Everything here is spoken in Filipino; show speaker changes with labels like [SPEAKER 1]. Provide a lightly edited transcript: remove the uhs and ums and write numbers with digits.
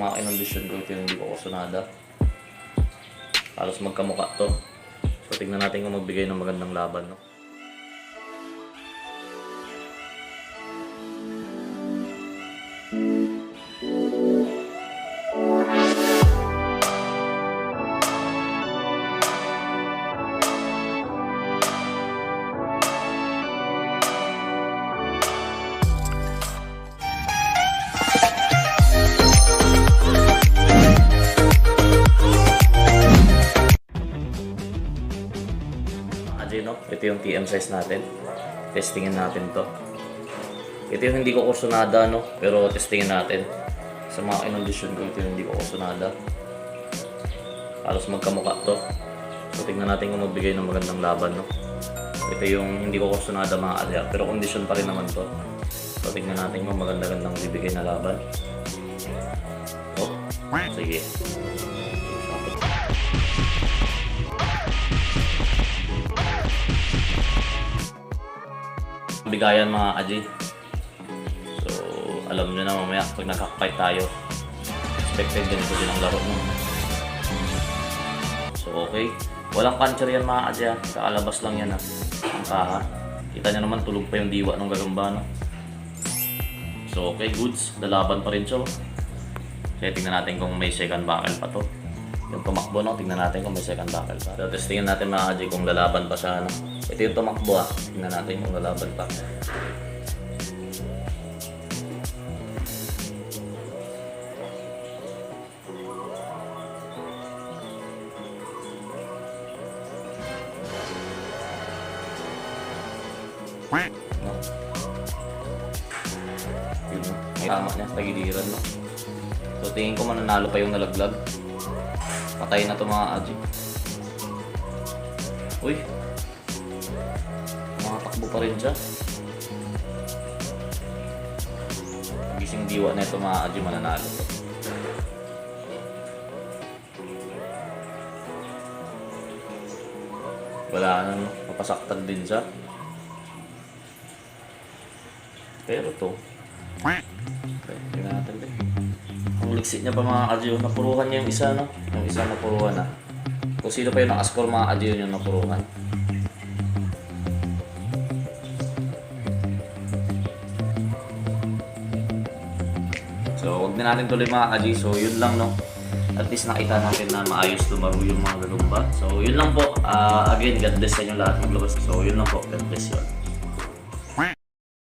[SPEAKER 1] Mga kinondisyon ko ito yung hindi ko kusunada. Halos magkamukha to. So tingnan natin kung magbigay ng magandang laban, no? No? Ito yung TM size natin. Testingin natin to. Ito yung hindi ko kusunada, no? Pero testingin natin. Sa mga kinondisyon ko, ito yung hindi ko kusunada. Halos magkamukha to. So tingnan natin kung magbigay ng magandang laban, no? Ito yung hindi ko kusunada mga alya. Pero kondisyon pa rin naman to. So tingnan natin kung maganda-gandang bibigay na laban. Oh, sige. Bigayan mga kaji. So alam nyo na mamaya pag nagkakfight tayo, expected din ito din ang laro mo. So okay, walang puncher yan mga kaji, kakalabas lang yan ang kaha. Kita nyo naman tulog pa yung diwa ng galumba, no? So okay, goods, lalaban pa rin siya. Kaya tingnan natin kung may second buckle pa to. Yung tumakbo, no? Tingnan natin kung may second buckle pa. So testingin natin mga kaji kung lalaban pa siya, no? Ito yung tumakbo, tingnan natin kung lalaban pa. No? Yun, may tama niya, tagiliran, no? So tingin ko mananalo pa yung nalaglag. Patay na to mga kaji. Uy! Makatakbo pa rin siya. Gising diwa na ito mga kaji, mananalo to. Wala na, no? Mapasaktag din siya. Pero to okay, tingnan natin din. Ang ligsit niya pa mga kaji, napuruhan niya yung isa, no? Yung isa napuruhan na. Kung sino pa yung nakascore mga kaji, yun yung napuruhan. So huwag na natin tuloy mga kaji. So yun lang, no? At least nakita natin na maayos lumaro yung mga galumba. So yun lang po. Again, God bless sa inyo lahat maglabas. So yun lang po. God bless yun.